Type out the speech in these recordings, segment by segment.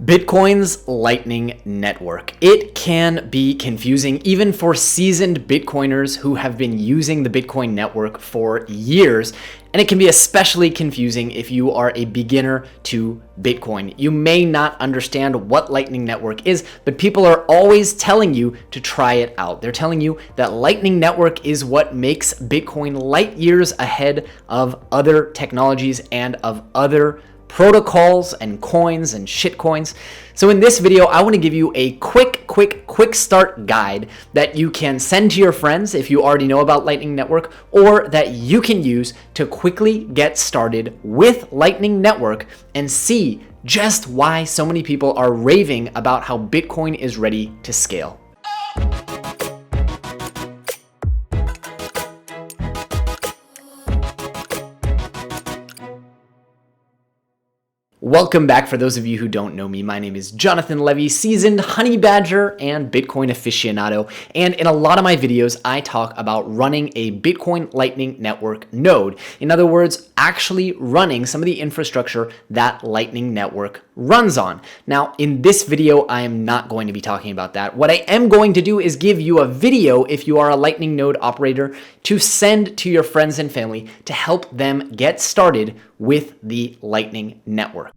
Bitcoin's Lightning Network. It can be confusing even for seasoned Bitcoiners who have been using the Bitcoin network for years, and it can be especially confusing if you are a beginner to Bitcoin. You may not understand what Lightning Network is, but people are always telling you to try it out. They're telling you that Lightning Network is what makes Bitcoin light years ahead of other technologies and of other protocols and coins and shitcoins. So in this video, I want to give you a quick start guide that you can send to your friends if you already know about Lightning Network, or that you can use to quickly get started with Lightning Network and see just why so many people are raving about how Bitcoin is ready to scale. Welcome back. For those of you who don't know me, my name is Jonathan Levy, seasoned honey badger and Bitcoin aficionado. And in a lot of my videos, I talk about running a Bitcoin Lightning Network node. In other words, actually running some of the infrastructure that Lightning Network runs on. Now, in this video, I am not going to be talking about that. What I am going to do is give you a video, if you are a Lightning node operator, to send to your friends and family to help them get started with the Lightning Network.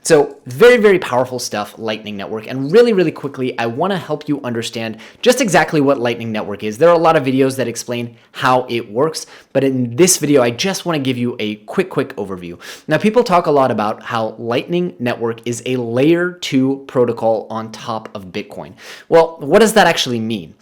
So very powerful stuff, Lightning Network. And really quickly, I want to help you understand just exactly what Lightning Network is. There are a lot of videos that explain how it works, but in this video, I just want to give you a quick overview. Now, people talk a lot about how Lightning Network is a layer 2 protocol on top of Bitcoin. Well, what does that actually mean?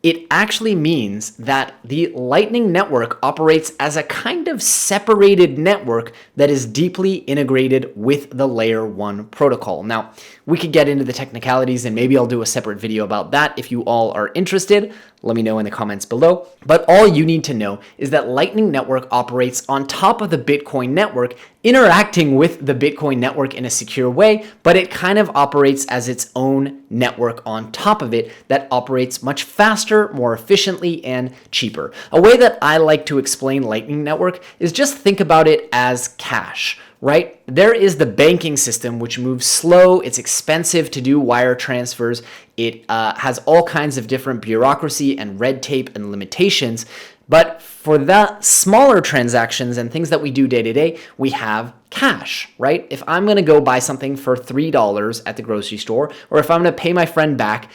It actually means that the Lightning Network operates as a kind of separated network that is deeply integrated with the layer 1 protocol. Now, we could get into the technicalities and maybe I'll do a separate video about that if you all are interested. Let me know in the comments below. But all you need to know is that Lightning Network operates on top of the Bitcoin network, interacting with the Bitcoin network in a secure way, but it kind of operates as its own network on top of it that operates much faster, more efficiently, and cheaper. A way that I like to explain Lightning Network is just think about it as cash. Right? There is the banking system, which moves slow. It's expensive to do wire transfers. It has all kinds of different bureaucracy and red tape and limitations. But for the smaller transactions and things that we do day to day, we have cash, right? If I'm going to go buy something for $3 at the grocery store, or if I'm going to pay my friend back,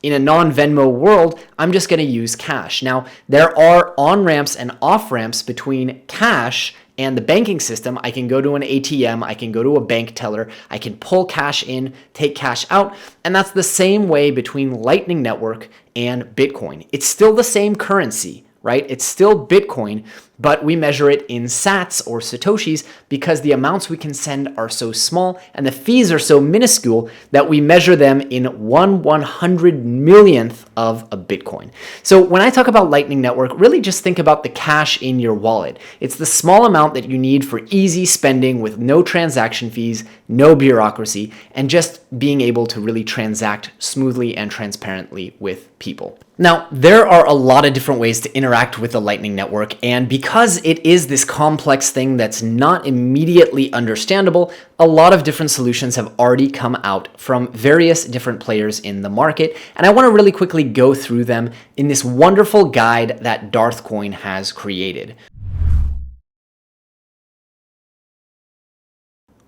in a non-Venmo world, I'm just going to use cash. Now, there are on-ramps and off-ramps between cash and the banking system. I can go to an ATM, I can go to a bank teller, I can pull cash in, take cash out, and that's the same way between Lightning Network and Bitcoin. It's still the same currency, right? It's still Bitcoin, but we measure it in sats or satoshis because the amounts we can send are so small and the fees are so minuscule that we measure them in 1/100 millionth of a Bitcoin. So when I talk about Lightning Network, really just think about the cash in your wallet. It's the small amount that you need for easy spending with no transaction fees, no bureaucracy, and just being able to really transact smoothly and transparently with people. Now, there are a lot of different ways to interact with the Lightning Network, and because it is this complex thing that's not immediately understandable, a lot of different solutions have already come out from various different players in the market, and I want to really quickly go through them in this wonderful guide that Darth Coin has created.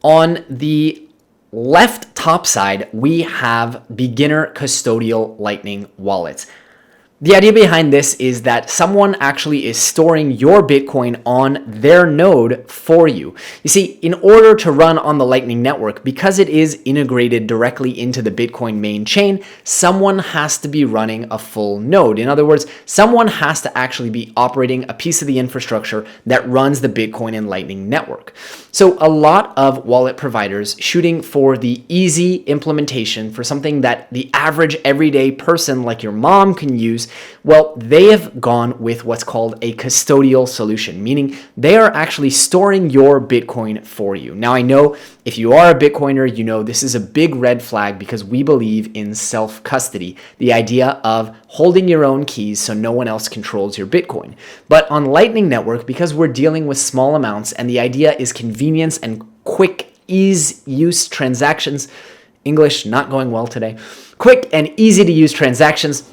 On the left top side, we have beginner custodial Lightning wallets. The idea behind this is that someone actually is storing your Bitcoin on their node for you. You see, in order to run on the Lightning Network, because it is integrated directly into the Bitcoin main chain, someone has to be running a full node. In other words, someone has to actually be operating a piece of the infrastructure that runs the Bitcoin and Lightning Network. So a lot of wallet providers shooting for the easy implementation for something that the average everyday person like your mom can use use? Well, they have gone with what's called a custodial solution, meaning they are actually storing your Bitcoin for you. Now, I know if you are a Bitcoiner, you know this is a big red flag because we believe in self-custody, the idea of holding your own keys so no one else controls your Bitcoin. But on Lightning Network, because we're dealing with small amounts and the idea is convenience and quick use transactions, English not going well today, quick and easy to use transactions,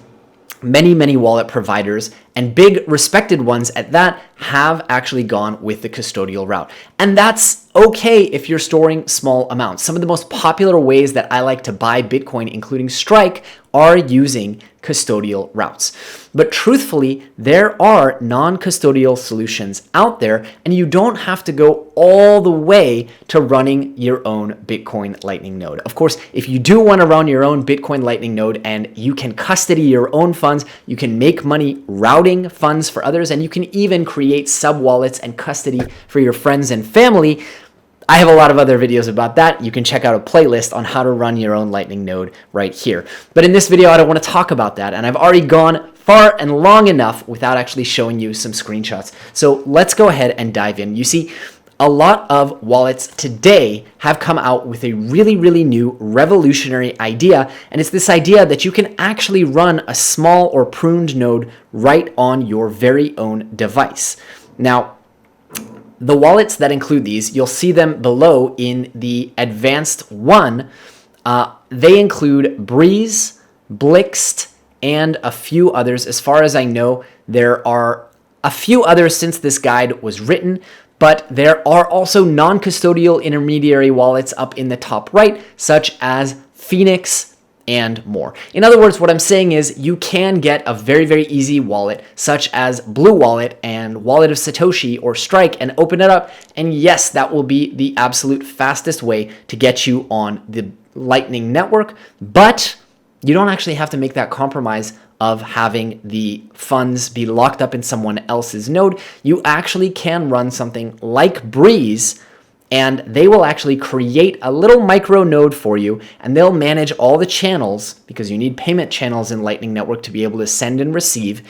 many wallet providers and big respected ones at that have actually gone with the custodial route. And that's okay if you're storing small amounts. Some of the most popular ways that I like to buy Bitcoin, including Strike, are using custodial routes. But truthfully, there are non-custodial solutions out there, and you don't have to go all the way to running your own Bitcoin Lightning node. Of course, if you do want to run your own Bitcoin Lightning node and you can custody your own funds, you can make money routing funds for others, and you can even create sub-wallets and custody for your friends and family. I have a lot of other videos about that. You can check out a playlist on how to run your own Lightning node right here. But in this video, I don't want to talk about that. And I've already gone far and long enough without actually showing you some screenshots. So let's go ahead and dive in. You see, a lot of wallets today have come out with a really new revolutionary idea. And it's this idea that you can actually run a small or pruned node right on your very own device. Now, the wallets that include these, you'll see them below in the advanced one. They include Breeze, Blixt, and a few others. As far as I know, there are a few others since this guide was written, but there are also non-custodial intermediary wallets up in the top right, such as Phoenix and more. In other words, what I'm saying is you can get a very easy wallet such as Blue Wallet and Wallet of Satoshi or Strike and open it up. And yes, that will be the absolute fastest way to get you on the Lightning Network, but you don't actually have to make that compromise of having the funds be locked up in someone else's node. You actually can run something like Breeze, and they will actually create a little micro node for you, and they'll manage all the channels because you need payment channels in Lightning Network to be able to send and receive.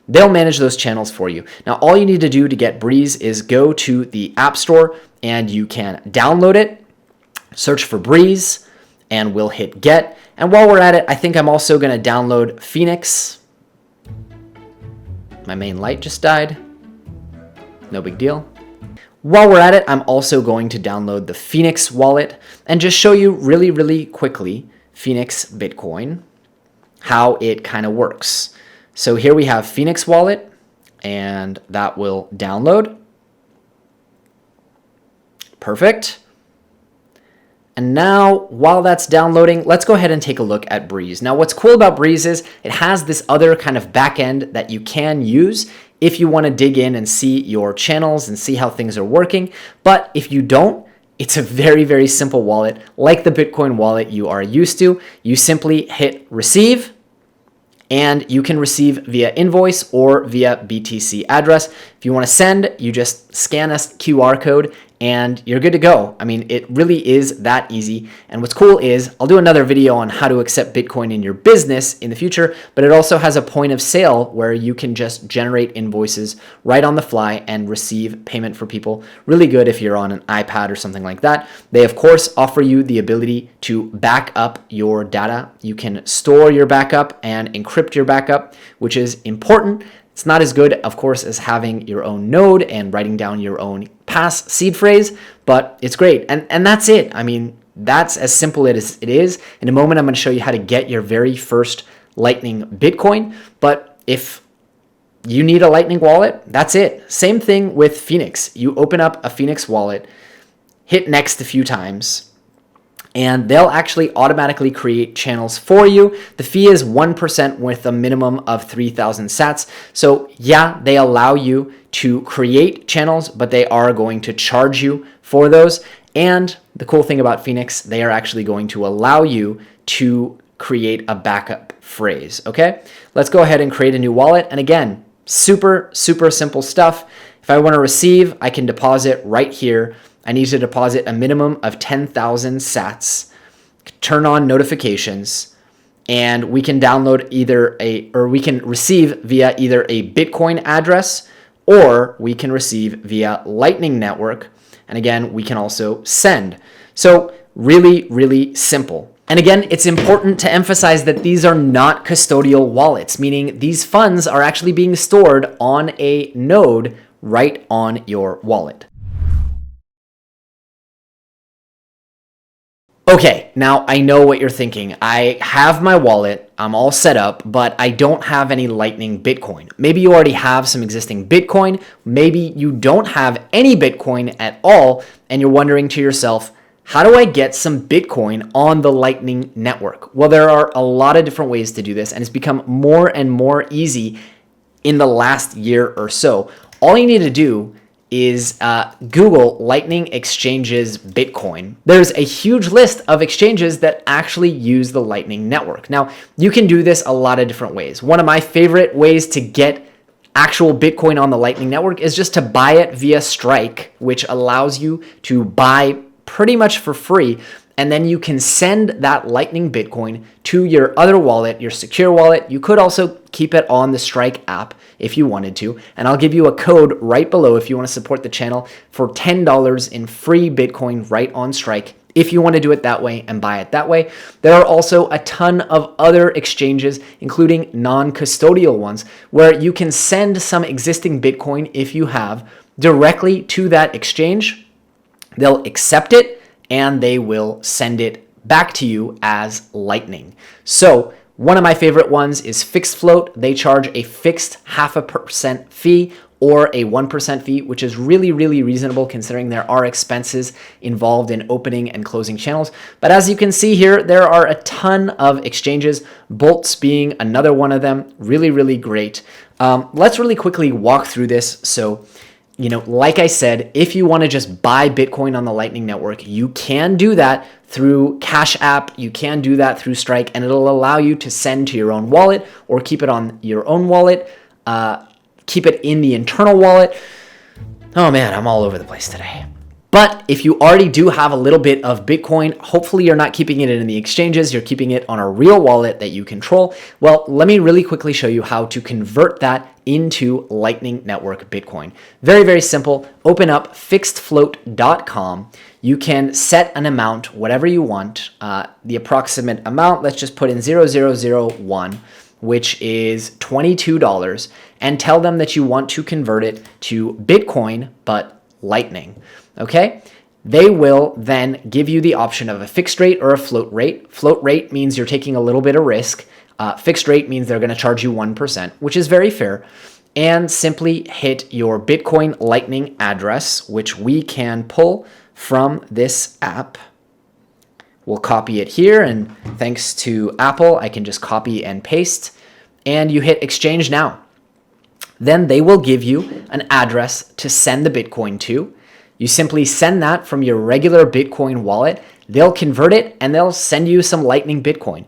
They'll manage those channels for you. Now, all you need to do to get Breeze is go to the App Store and you can download it, search for Breeze, and we'll hit get. And while we're at it, I think I'm also going to download Phoenix. My main light just died. No big deal. While we're at it, I'm also going to download the Phoenix wallet and just show you really quickly Phoenix Bitcoin, how it kind of works. So here we have Phoenix wallet, and that will download. Perfect. And now, while that's downloading, let's go ahead and take a look at Breeze. Now, what's cool about Breeze is it has this other kind of back end that you can use if you want to dig in and see your channels and see how things are working. But if you don't, it's a very simple wallet, like the Bitcoin wallet you are used to. You simply hit receive, and you can receive via invoice or via BTC address. If you want to send, you just scan a QR code and you're good to go. I mean, it really is that easy. And what's cool is I'll do another video on how to accept Bitcoin in your business in the future, but it also has a point of sale where you can just generate invoices right on the fly and receive payment for people. Really good if you're on an iPad or something like that. They, of course, offer you the ability to back up your data. You can store your backup and encrypt your backup, which is important. It's not as good, of course, as having your own node and writing down your own pass seed phrase, but it's great. And that's it. I mean, that's as simple as it is. In a moment, I'm going to show you how to get your very first Lightning Bitcoin. But if you need a Lightning wallet, that's it. Same thing with Phoenix. You open up a Phoenix wallet, hit next a few times, and they'll actually automatically create channels for you. The fee is 1% with a minimum of 3,000 sats. So yeah, they allow you to create channels, but they are going to charge you for those. And the cool thing about Phoenix, they are actually going to allow you to create a backup phrase, okay? Let's go ahead and create a new wallet. And again, super simple stuff. If I want to receive, I can deposit right here. I need to deposit a minimum of 10,000 sats, turn on notifications, and we can download we can receive via either a Bitcoin address or we can receive via Lightning Network. And again, we can also send. So really, really simple. And again, it's important to emphasize that these are not custodial wallets, meaning these funds are actually being stored on a node right on your wallet. Okay, now I know what you're thinking. I have my wallet, I'm all set up, but I don't have any Lightning Bitcoin. Maybe you already have some existing Bitcoin, maybe you don't have any Bitcoin at all, and you're wondering to yourself, how do I get some Bitcoin on the Lightning Network? Well, there are a lot of different ways to do this, and it's become more and more easy in the last year or so. All you need to do is Google Lightning Exchanges Bitcoin. There's a huge list of exchanges that actually use the Lightning Network. Now, you can do this a lot of different ways. One of my favorite ways to get actual Bitcoin on the Lightning Network is just to buy it via Strike, which allows you to buy pretty much for free. And then you can send that Lightning Bitcoin to your other wallet, your secure wallet. You could also keep it on the Strike app if you wanted to. And I'll give you a code right below if you want to support the channel for $10 in free Bitcoin right on Strike if you want to do it that way and buy it that way. There are also a ton of other exchanges, including non-custodial ones, where you can send some existing Bitcoin if you have directly to that exchange. They'll accept it and they will send it back to you as Lightning. So one of my favorite ones is Fixed Float. They charge a fixed 0.5% fee or a 1% fee, which is really, really reasonable considering there are expenses involved in opening and closing channels. But as you can see here, there are a ton of exchanges, Bolts being another one of them. Really, really great. Let's really quickly walk through this. So, like I said, if you want to just buy Bitcoin on the Lightning Network, you can do that through Cash App. You can do that through Strike, and it'll allow you to send to your own wallet or keep it on your own wallet, keep it in the internal wallet. Oh man, I'm all over the place today. But if you already do have a little bit of Bitcoin, hopefully you're not keeping it in the exchanges, you're keeping it on a real wallet that you control. Well, let me really quickly show you how to convert that into Lightning Network Bitcoin. Very, very simple. Open up fixedfloat.com. You can set an amount, whatever you want. The approximate amount, let's just put in 0001, which is $22, and tell them that you want to convert it to Bitcoin, but Lightning. Okay? They will then give you the option of a fixed rate or a float rate. Float rate means you're taking a little bit of risk. Fixed rate means they're going to charge you 1%, which is very fair. And simply hit your Bitcoin Lightning address, which we can pull from this app. We'll copy it here, and thanks to Apple, I can just copy and paste. And you hit Exchange Now. Then they will give you an address to send the Bitcoin to. You simply send that from your regular Bitcoin wallet. They'll convert it and they'll send you some Lightning Bitcoin.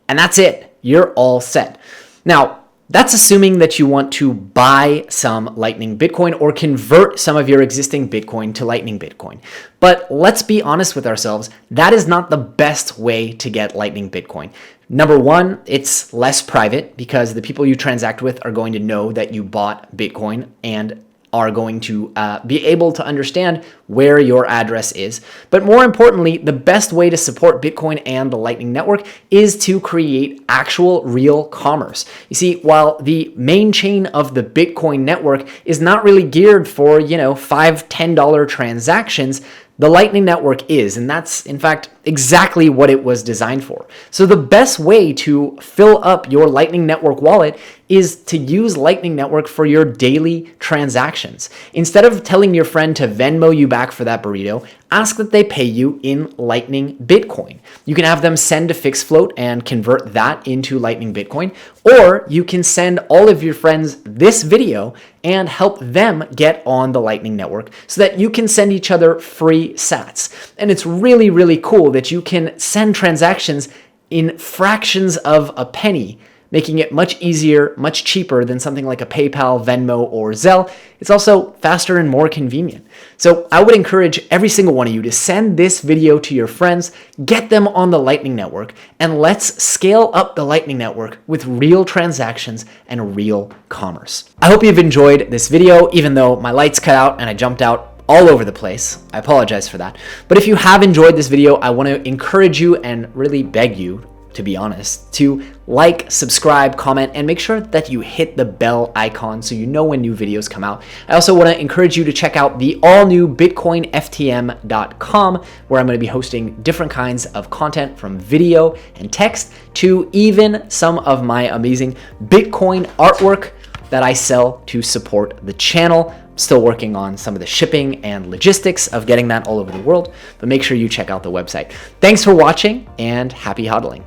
And that's it. You're all set. Now, that's assuming that you want to buy some Lightning Bitcoin or convert some of your existing Bitcoin to Lightning Bitcoin. But let's be honest with ourselves, that is not the best way to get Lightning Bitcoin. Number one, it's less private because the people you transact with are going to know that you bought Bitcoin and are going to be able to understand where your address is. But more importantly, the best way to support Bitcoin and the Lightning Network is to create actual real commerce. You see, while the main chain of the Bitcoin network is not really geared for, $5, $10 transactions, the Lightning Network is, and that's, in fact, exactly what it was designed for. So the best way to fill up your Lightning Network wallet is to use Lightning Network for your daily transactions. Instead of telling your friend to Venmo you back for that burrito, ask that they pay you in Lightning Bitcoin. You can have them send a fixed float and convert that into Lightning Bitcoin, or you can send all of your friends this video and help them get on the Lightning Network so that you can send each other free sats. And it's really, really cool that you can send transactions in fractions of a penny making it much easier, much cheaper than something like a PayPal, Venmo, or Zelle. It's also faster and more convenient. So I would encourage every single one of you to send this video to your friends, get them on the Lightning Network, and let's scale up the Lightning Network with real transactions and real commerce. I hope you've enjoyed this video, even though my lights cut out and I jumped out all over the place. I apologize for that. But if you have enjoyed this video, I want to encourage you and really beg you, to be honest, to like, subscribe, comment, and make sure that you hit the bell icon so you know when new videos come out. I also want to encourage you to check out the all-new bitcoinftm.com, where I'm going to be hosting different kinds of content from video and text to even some of my amazing Bitcoin artwork that I sell to support the channel. I'm still working on some of the shipping and logistics of getting that all over the world, but make sure you check out the website. Thanks for watching and happy hodling.